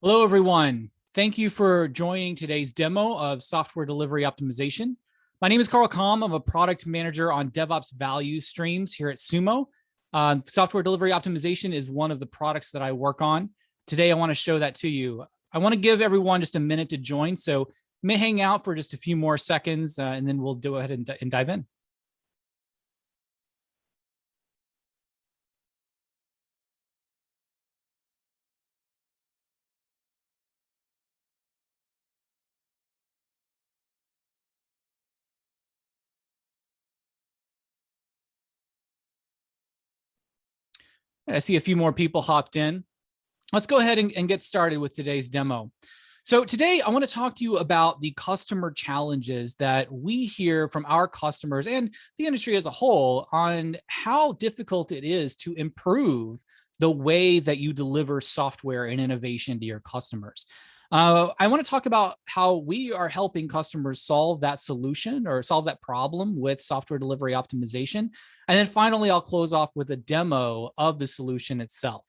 Hello, everyone. Thank you for joining today's demo of software delivery optimization. My name is Carl Kalm. I'm a product manager on DevOps value streams here at Sumo. Software delivery optimization is one of the products that I work on. Today, I want to show that to you. I want to give everyone just a minute to join, so may hang out for just a few more seconds, and then we'll go ahead and dive in. I see a few more people hopped in. Let's go ahead and get started with today's demo. So today I want to talk to you about the customer challenges that we hear from our customers and the industry as a whole on how difficult it is to improve the way that you deliver software and innovation to your customers. I want to talk about how we are helping customers solve that solution or solve that problem with software delivery optimization. And then finally, I'll close off with a demo of the solution itself.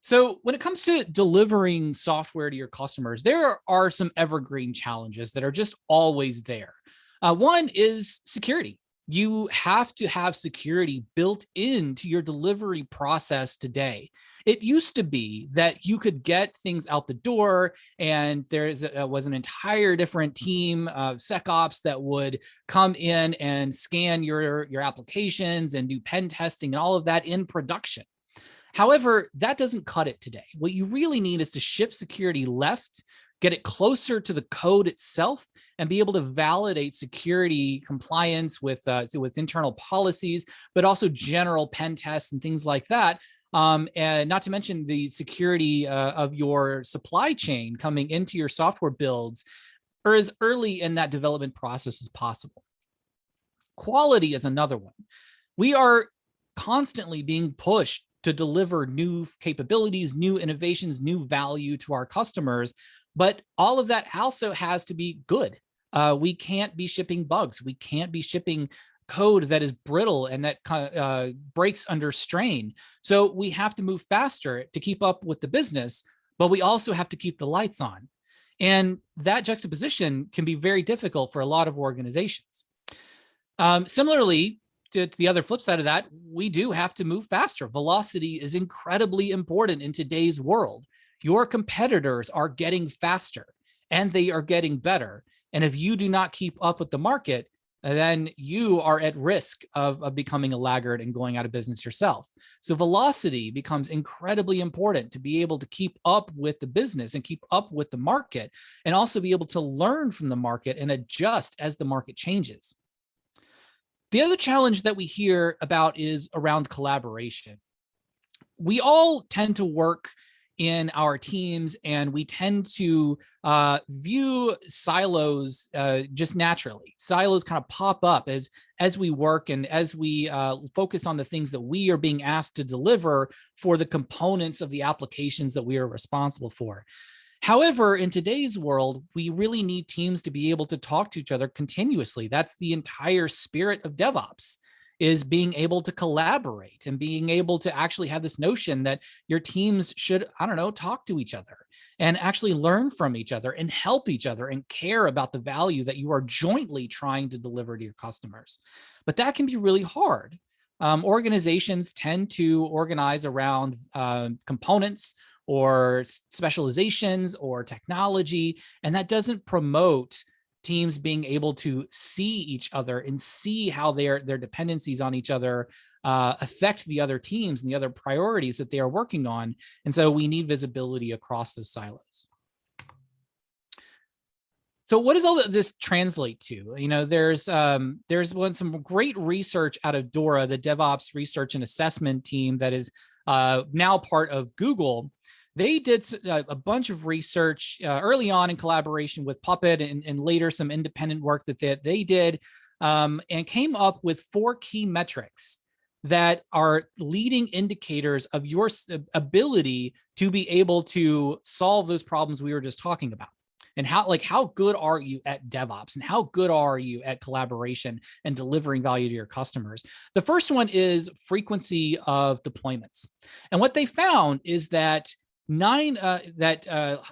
So when it comes to delivering software to your customers, there are some evergreen challenges that are just always there. One is security. You have to have security built into your delivery process today. It used to be that you could get things out the door and there was an entire different team of SecOps that would come in and scan your applications and do pen testing and all of that in production. However, that doesn't cut it today. What you really need is to ship security left, get it closer to the code itself, and be able to validate security compliance with internal policies, but also general pen tests and things like that. And not to mention the security of your supply chain coming into your software builds, or as early in that development process as possible. Quality is another one. We are constantly being pushed to deliver new capabilities, new innovations, new value to our customers. But all of that also has to be good. We can't be shipping bugs. We can't be shipping code that is brittle and that breaks under strain. So we have to move faster to keep up with the business, but we also have to keep the lights on. And that juxtaposition can be very difficult for a lot of organizations. Similarly, to the other flip side of that, we do have to move faster. Velocity is incredibly important in today's world. Your competitors are getting faster and they are getting better. And if you do not keep up with the market, then you are at risk of becoming a laggard and going out of business yourself. So velocity becomes incredibly important to be able to keep up with the business and keep up with the market, and also be able to learn from the market and adjust as the market changes. The other challenge that we hear about is around collaboration. We all tend to work in our teams and we tend to view silos just naturally. Silos kind of pop up as we work and as we focus on the things that we are being asked to deliver for the components of the applications that we are responsible for. However, in today's world, we really need teams to be able to talk to each other continuously. That's the entire spirit of DevOps, is being able to collaborate and being able to actually have this notion that your teams should, talk to each other and actually learn from each other and help each other and care about the value that you are jointly trying to deliver to your customers. But that can be really hard. Organizations tend to organize around components or specializations or technology, and that doesn't promote teams being able to see each other and see how their dependencies on each other affect the other teams and the other priorities that they are working on. And so we need visibility across those silos. So what does all this translate to? There's some great research out of DORA, the DevOps Research and Assessment team that is now part of Google. They did a bunch of research early on in collaboration with Puppet and later some independent work that they did and came up with 4 key metrics that are leading indicators of your ability to be able to solve those problems we were just talking about. And how good are you at DevOps and how good are you at collaboration and delivering value to your customers? The first one is frequency of deployments. And what they found is that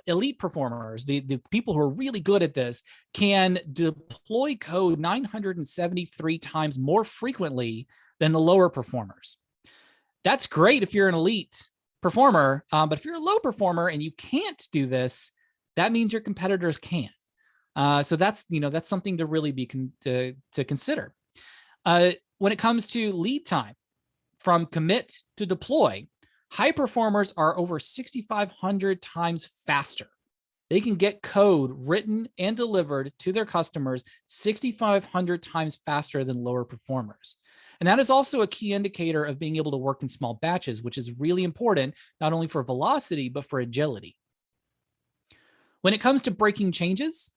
elite performers, the people who are really good at this, can deploy code 973 times more frequently than the lower performers. That's great if you're an elite performer, but if you're a low performer and you can't do this, that means your competitors can. So that's something to really be to consider. When it comes to lead time from commit to deploy, high performers are over 6,500 times faster. They can get code written and delivered to their customers 6,500 times faster than lower performers. And that is also a key indicator of being able to work in small batches, which is really important, not only for velocity, but for agility. When it comes to breaking changes,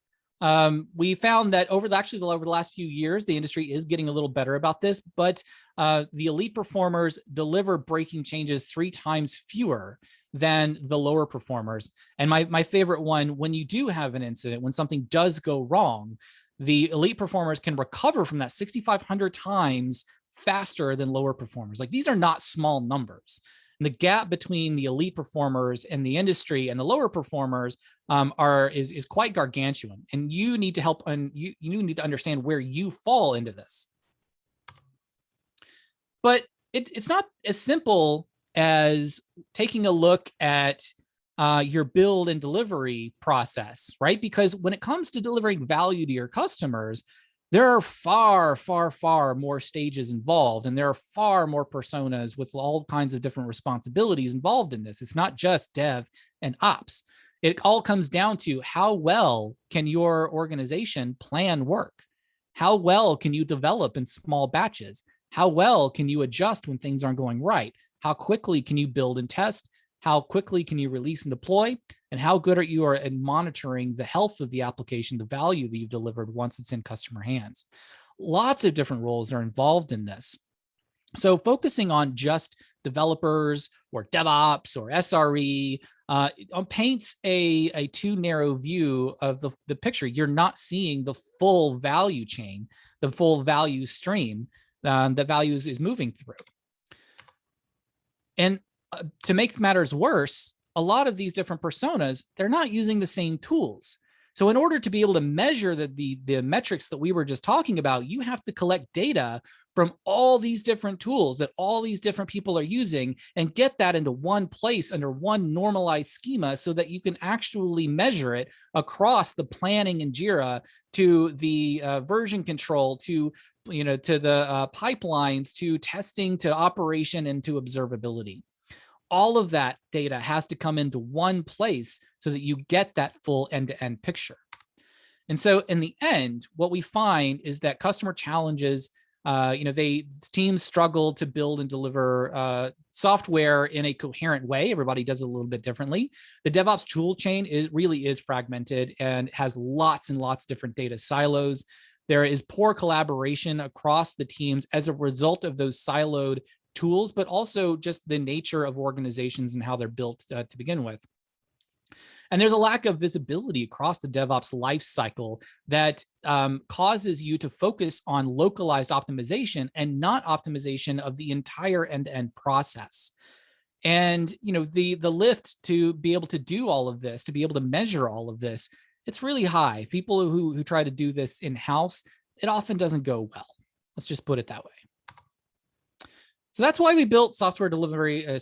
we found that over the last few years, the industry is getting a little better about this, but the elite performers deliver breaking changes 3 times fewer than the lower performers. And my favorite one, when you do have an incident, when something does go wrong, the elite performers can recover from that 6,500 times faster than lower performers. Like, these are not small numbers. And the gap between the elite performers and the industry and the lower performers is quite gargantuan. And you need to help, you need to understand where you fall into this. But it's not as simple as taking a look at your build and delivery process, right? Because when it comes to delivering value to your customers, there are far, far, far more stages involved, and there are far more personas with all kinds of different responsibilities involved in this. It's not just dev and ops. It all comes down to how well can your organization plan work? How well can you develop in small batches? How well can you adjust when things aren't going right? How quickly can you build and test? How quickly can you release and deploy? And how good are you at monitoring the health of the application, the value that you've delivered once it's in customer hands? Lots of different roles are involved in this. So focusing on just developers or DevOps or SRE paints a too narrow view of the picture. You're not seeing the full value chain, the full value stream that values is moving through. And to make matters worse, a lot of these different personas, they're not using the same tools. So in order to be able to measure the metrics that we were just talking about, you have to collect data from all these different tools that all these different people are using and get that into one place under one normalized schema so that you can actually measure it across the planning in Jira to the version control to the pipelines, to testing, to operation, and to observability. All of that data has to come into one place so that you get that full end-to-end picture. And so in the end, what we find is that customer challenges, teams struggle to build and deliver software in a coherent way. Everybody does it a little bit differently. The DevOps tool chain really is fragmented and has lots and lots of different data silos. There is poor collaboration across the teams as a result of those siloed tools, but also just the nature of organizations and how they're built to begin with. And there's a lack of visibility across the DevOps lifecycle that causes you to focus on localized optimization and not optimization of the entire end-to-end process. And the lift to be able to do all of this, to be able to measure all of this, it's really high. People who try to do this in-house, it often doesn't go well. Let's just put it that way. So that's why we built software development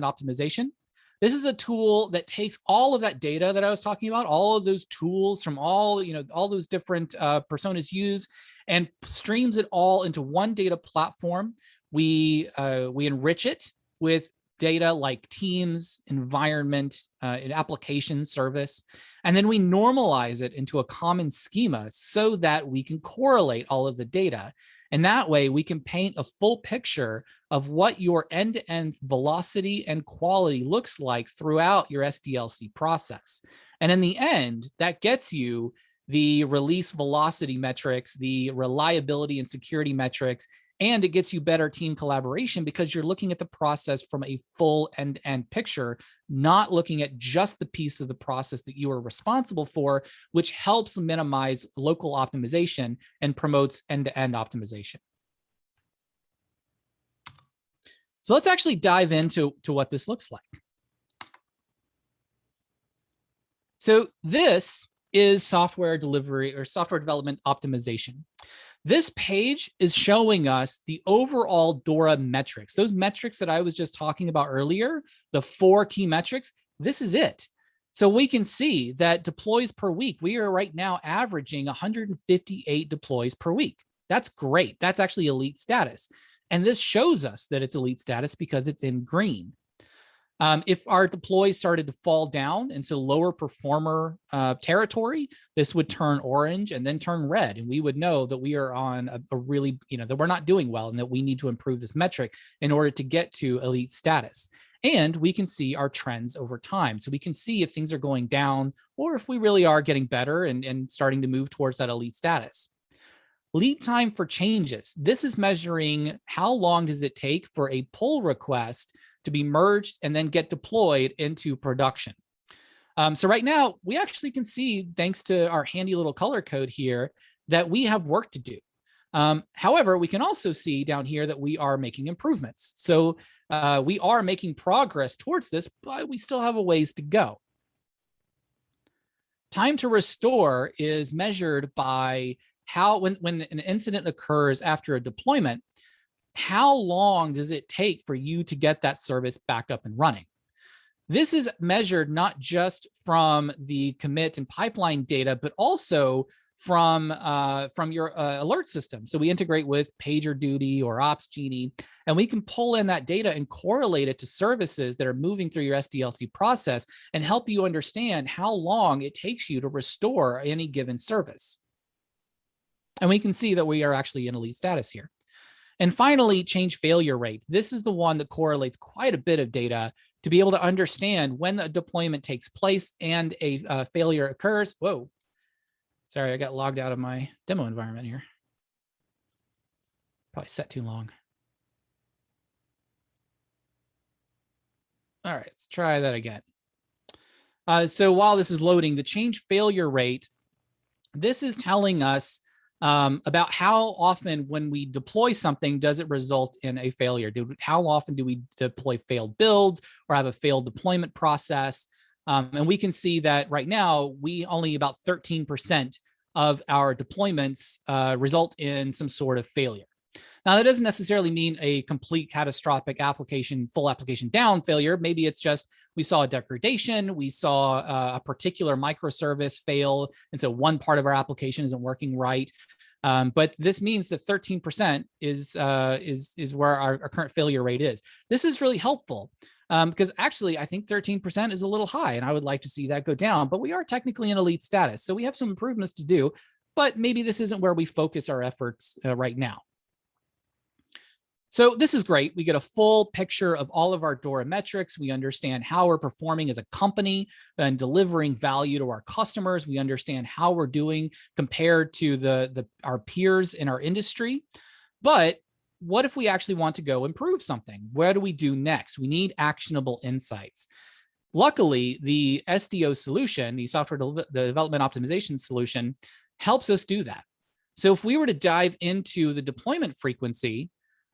optimization. This is a tool that takes all of that data that I was talking about, all of those tools from all those different personas used, and streams it all into one data platform. We enrich it with data like teams, environment, an application, service, and then we normalize it into a common schema so that we can correlate all of the data. And that way we can paint a full picture of what your end-to-end velocity and quality looks like throughout your SDLC process. And in the end, that gets you the release velocity metrics, the reliability and security metrics, and it gets you better team collaboration because you're looking at the process from a full end-to-end picture, not looking at just the piece of the process that you are responsible for, which helps minimize local optimization and promotes end-to-end optimization. So let's actually dive into what this looks like. So this is software delivery or software development optimization. This page is showing us the overall DORA metrics. Those metrics that I was just talking about earlier, the 4 key metrics, this is it. So we can see that deploys per week, we are right now averaging 158 deploys per week. That's great. That's actually elite status. And this shows us that it's elite status because it's in green. If our deploys started to fall down into lower performer territory, this would turn orange and then turn red. And we would know that we are on a really, that we're not doing well and that we need to improve this metric in order to get to elite status. And we can see our trends over time. So we can see if things are going down or if we really are getting better and starting to move towards that elite status. Lead time for changes. This is measuring how long does it take for a pull request to be merged and then get deployed into production. So right now, we actually can see, thanks to our handy little color code here, that we have work to do. However, we can also see down here that we are making improvements. So we are making progress towards this, but we still have a ways to go. Time to restore is measured by how, when an incident occurs after a deployment, how long does it take for you to get that service back up and running? This is measured not just from the commit and pipeline data, but also from your alert system. So we integrate with PagerDuty or OpsGenie, and we can pull in that data and correlate it to services that are moving through your SDLC process and help you understand how long it takes you to restore any given service. And we can see that we are actually in elite status here. And finally, change failure rate. This is the one that correlates quite a bit of data to be able to understand when a deployment takes place and a failure occurs. Whoa, sorry, I got logged out of my demo environment here. Probably set too long. All right, let's try that again. So while this is loading, the change failure rate, this is telling us about how often when we deploy something, does it result in a failure? How often do we deploy failed builds or have a failed deployment process? And we can see that right now, we only about 13% of our deployments result in some sort of failure. Now, that doesn't necessarily mean a complete catastrophic application, full application down failure. Maybe it's just we saw a degradation, we saw a particular microservice fail, and so one part of our application isn't working right. But this means that 13% is where our current failure rate is. This is really helpful because actually I think 13% is a little high, and I would like to see that go down. But we are technically in elite status, so we have some improvements to do. But maybe this isn't where we focus our efforts right now. So this is great. We get a full picture of all of our DORA metrics. We understand how we're performing as a company and delivering value to our customers. We understand how we're doing compared to our peers in our industry. But what if we actually want to go improve something? Where do we do next? We need actionable insights. Luckily, the SDO solution, the software development optimization solution, helps us do that. So if we were to dive into the deployment frequency,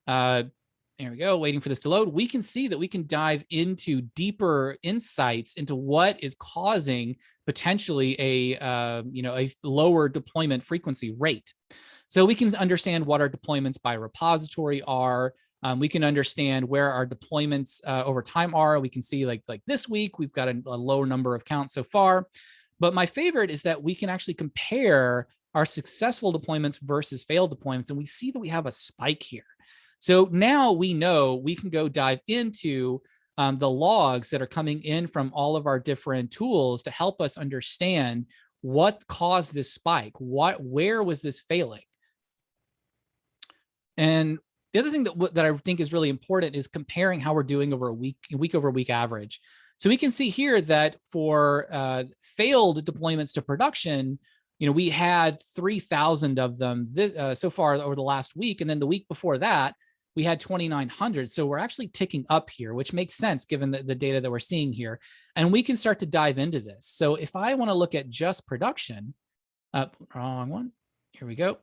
there we go, waiting for this to load, we can see that we can dive into deeper insights into what is causing potentially a lower deployment frequency rate. So we can understand what our deployments by repository are. We can understand where our deployments over time are. We can see like this week, we've got a low number of counts so far. But my favorite is that we can actually compare our successful deployments versus failed deployments. And we see that we have a spike here. So now we know we can go dive into the logs that are coming in from all of our different tools to help us understand what caused this spike, where was this failing. And the other thing that I think is really important is comparing how we're doing over a week over week average. So we can see here that for failed deployments to production, we had 3,000 of them so far over the last week. And then the week before that, we had 2,900. So we're actually ticking up here, which makes sense given the data that we're seeing here. And we can start to dive into this. So if I want to look at just production, wrong one, here we go.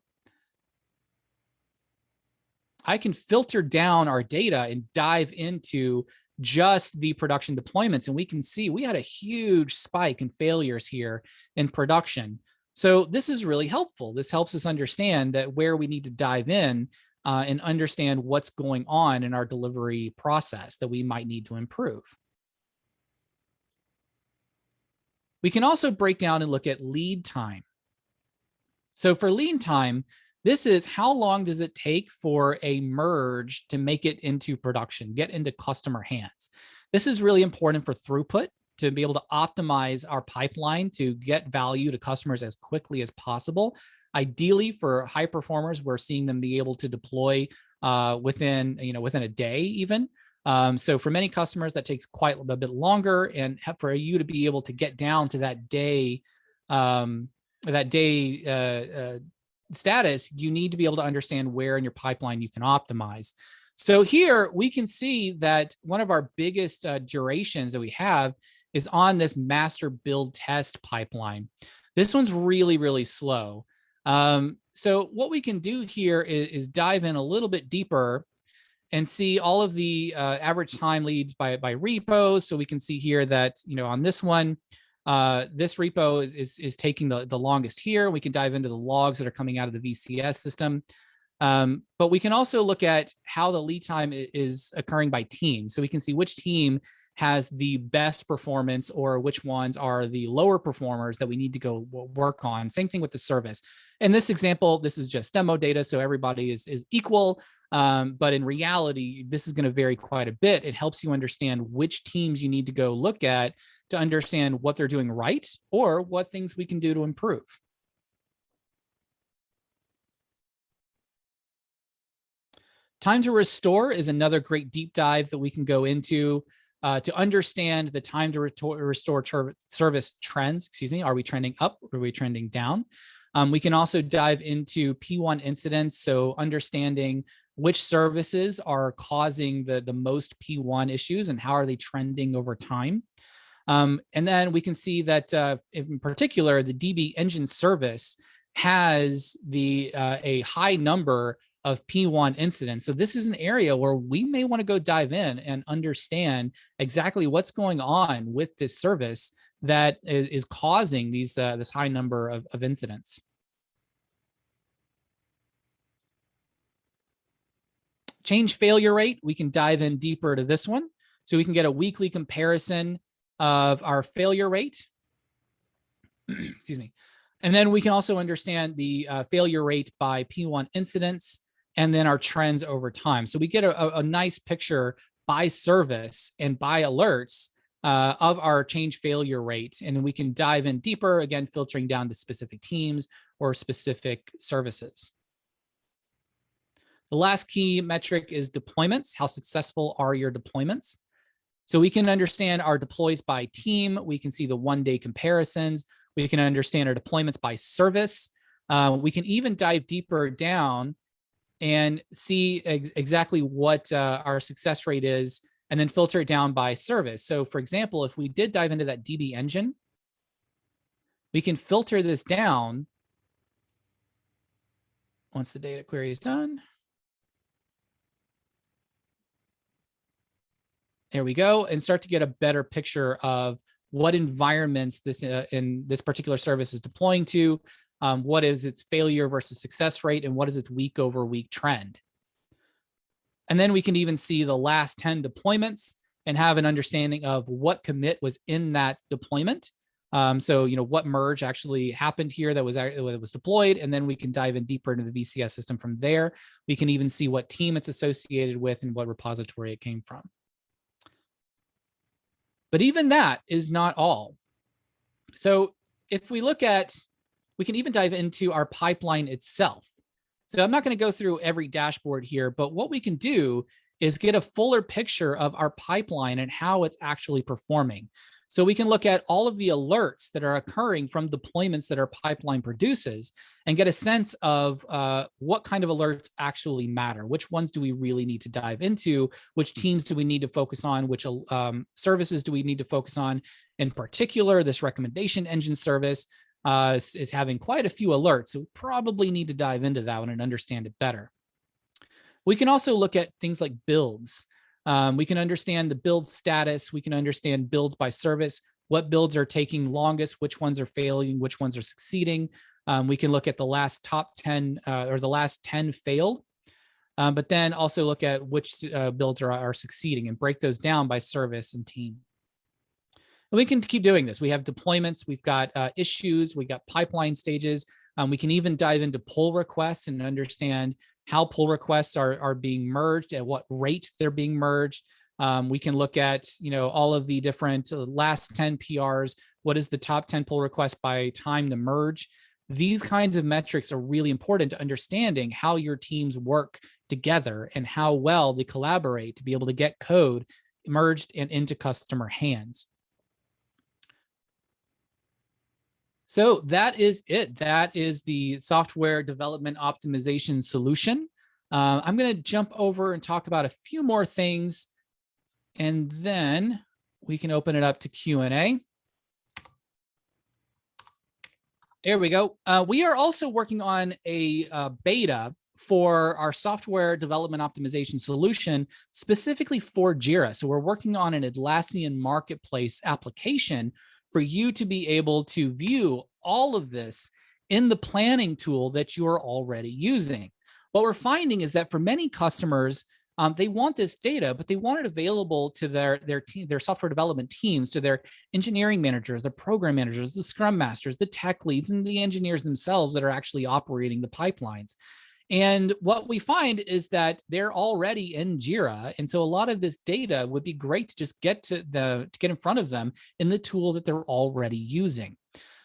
I can filter down our data and dive into just the production deployments, and we can see we had a huge spike in failures here in production. So this is really helpful. This helps us understand that where we need to dive in and understand what's going on in our delivery process that we might need to improve. We can also break down and look at lead time. So for lead time, this is how long does it take for a merge to make it into production, get into customer hands. This is really important for throughput, to be able to optimize our pipeline to get value to customers as quickly as possible. Ideally, for high performers, we're seeing them be able to deploy within a day even. So for many customers, that takes quite a bit longer, and for you to be able to get down to that day status, you need to be able to understand where in your pipeline you can optimize. So here we can see that one of our biggest durations that we have is on this master build test pipeline. This one's really, really slow. So what we can do here is dive in a little bit deeper and see all of the average time leads by repos. So we can see here that, on this one, this repo is taking the longest here. We can dive into the logs that are coming out of the VCS system. But we can also look at how the lead time is occurring by team. So we can see which team has the best performance or which ones are the lower performers that we need to go work on. Same thing with the service. In this example, this is just demo data, so everybody is equal. But in reality, this is going to vary quite a bit. It helps you understand which teams you need to go look at to understand what they're doing right or what things we can do to improve. Time to restore is another great deep dive that we can go into to understand the time to restore service trends. Are we trending up or are we trending down? We can also dive into P1 incidents, so understanding which services are causing the most P1 issues and how are they trending over time. And then we can see that in particular, the DB engine service has a high number of P1 incidents. So this is an area where we may want to go dive in and understand exactly what's going on with this service that is causing this high number of incidents. Change failure rate, we can dive in deeper to this one. So we can get a weekly comparison of our failure rate. Excuse me. And then we can also understand the failure rate by P1 incidents and then our trends over time. So we get a nice picture by service and by alerts of our change failure rate. And then we can dive in deeper, again, filtering down to specific teams or specific services. The last key metric is deployments. How successful are your deployments? So we can understand our deploys by team. We can see the one-day comparisons. We can understand our deployments by service. We can even dive deeper down and see exactly what our success rate is and then filter it down by service. So for example, if we did dive into that DB engine, we can filter this down once the data query is done. There we go, and start to get a better picture of what environments in this particular service is deploying to, what is its failure versus success rate, and what is its week over week trend. And then we can even see the last 10 deployments and have an understanding of what commit was in that deployment. So, what merge actually happened here that was deployed, and then we can dive in deeper into the VCS system from there. We can even see what team it's associated with and what repository it came from. But even that is not all. So if we look at, we can even dive into our pipeline itself. So I'm not going to go through every dashboard here, but what we can do is get a fuller picture of our pipeline and how it's actually performing. So we can look at all of the alerts that are occurring from deployments that our pipeline produces and get a sense of what kind of alerts actually matter. Which ones do we really need to dive into? Which teams do we need to focus on? Which services do we need to focus on? In particular, this recommendation engine service is having quite a few alerts. So we probably need to dive into that one and understand it better. We can also look at things like builds. We can understand the build status. We can understand builds by service, what builds are taking longest, which ones are failing, which ones are succeeding. We can look at the last top 10 or the last 10 failed, but then also look at which builds are succeeding and break those down by service and team. And we can keep doing this. We have deployments, we've got issues, we've got pipeline stages. We can even dive into pull requests and understand how pull requests are being merged, at what rate they're being merged. We can look at, all of the different last 10 PRs. What is the top 10 pull requests by time to merge? These kinds of metrics are really important to understanding how your teams work together and how well they collaborate to be able to get code merged and into customer hands. So that is it. That is the software development optimization solution. I'm going to jump over and talk about a few more things, and then we can open it up to Q&A. There we go. We are also working on a beta for our software development optimization solution, specifically for Jira. So we're working on an Atlassian marketplace application for you to be able to view all of this in the planning tool that you are already using. What we're finding is that for many customers, they want this data, but they want it available to their team, their software development teams, to their engineering managers, their program managers, the scrum masters, the tech leads, and the engineers themselves that are actually operating the pipelines. And what we find is that they're already in Jira. And so a lot of this data would be great to just get to get in front of them in the tool that they're already using.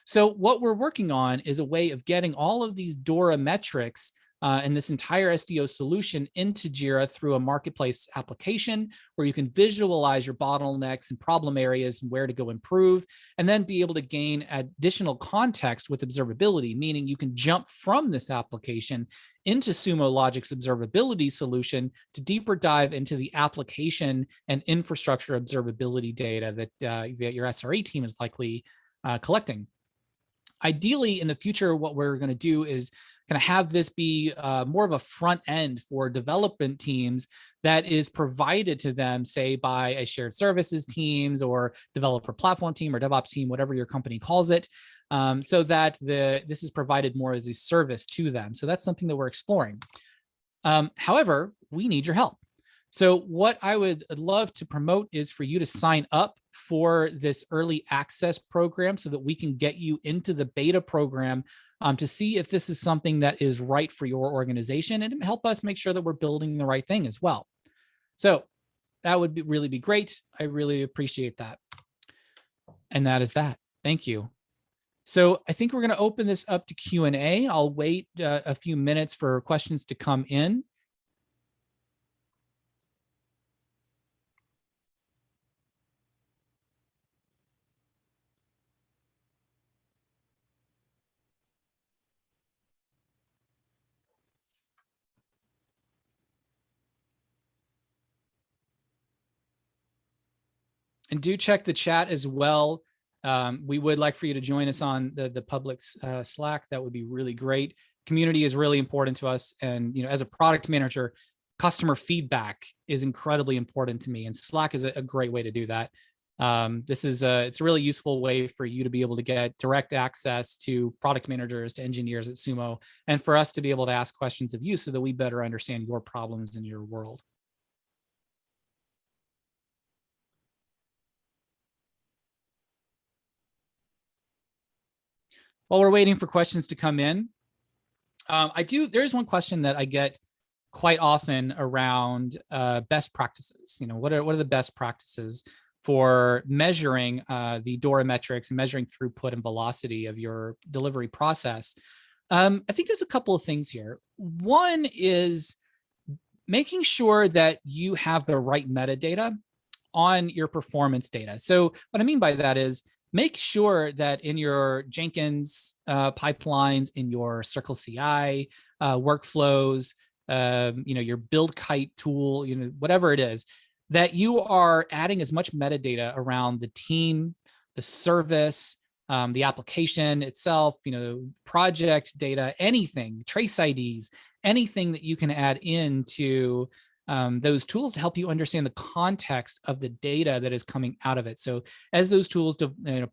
So what we're working on is a way of getting all of these DORA metrics and this entire SDO solution into Jira through a marketplace application where you can visualize your bottlenecks and problem areas and where to go improve, and then be able to gain additional context with observability, meaning you can jump from this application into Sumo Logic's observability solution to deeper dive into the application and infrastructure observability data that your SRE team is likely collecting. Ideally, in the future, what we're going to do is kind of have this be more of a front end for development teams that is provided to them, say, by a shared services teams or developer platform team or DevOps team, whatever your company calls it, so that this is provided more as a service to them. So that's something that we're exploring. However, we need your help. So what I would love to promote is for you to sign up for this early access program so that we can get you into the beta program to see if this is something that is right for your organization and help us make sure that we're building the right thing as well. So that would really be great. I really appreciate that. And that is that. Thank you. So I think we're going to open this up to Q&A. I'll wait a few minutes for questions to come in. And do check the chat as well. We would like for you to join us on the public Slack. That would be really great. Community is really important to us. And as a product manager, customer feedback is incredibly important to me. And Slack is a great way to do that. It's a really useful way for you to be able to get direct access to product managers, to engineers at Sumo, and for us to be able to ask questions of you so that we better understand your problems in your world. While we're waiting for questions to come in, there's one question that I get quite often around best practices. What are the best practices for measuring the DORA metrics and measuring throughput and velocity of your delivery process? I think there's a couple of things here. One is making sure that you have the right metadata on your performance data. So what I mean by that is make sure that in your Jenkins pipelines, in your Circle CI workflows, your build kite tool, whatever it is, that you are adding as much metadata around the team, the service, the application itself, project data, anything, trace IDs, anything that you can add into those tools to help you understand the context of the data that is coming out of it. So as those tools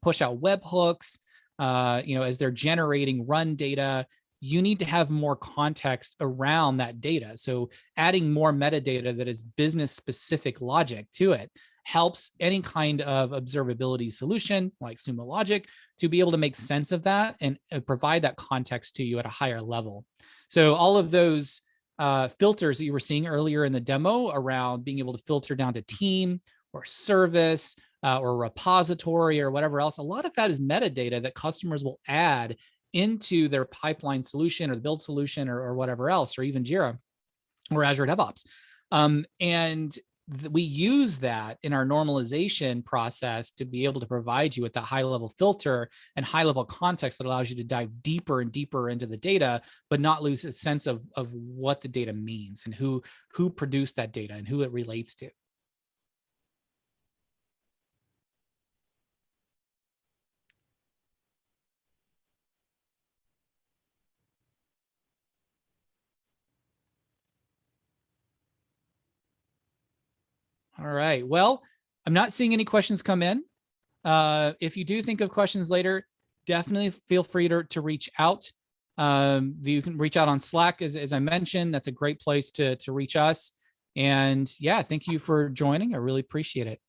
push out webhooks, as they're generating run data, you need to have more context around that data. So adding more metadata that is business specific logic to it helps any kind of observability solution like Sumo Logic to be able to make sense of that and provide that context to you at a higher level. So all of those filters that you were seeing earlier in the demo around being able to filter down to team or service or repository or whatever else, a lot of that is metadata that customers will add into their pipeline solution or the build solution or whatever else, or even Jira or Azure DevOps. And we use that in our normalization process to be able to provide you with that high level filter and high level context that allows you to dive deeper and deeper into the data, but not lose a sense of what the data means and who produced that data and who it relates to. All right. Well, I'm not seeing any questions come in. If you do think of questions later, definitely feel free to reach out. You can reach out on Slack, as I mentioned. That's a great place to reach us. And yeah, thank you for joining. I really appreciate it.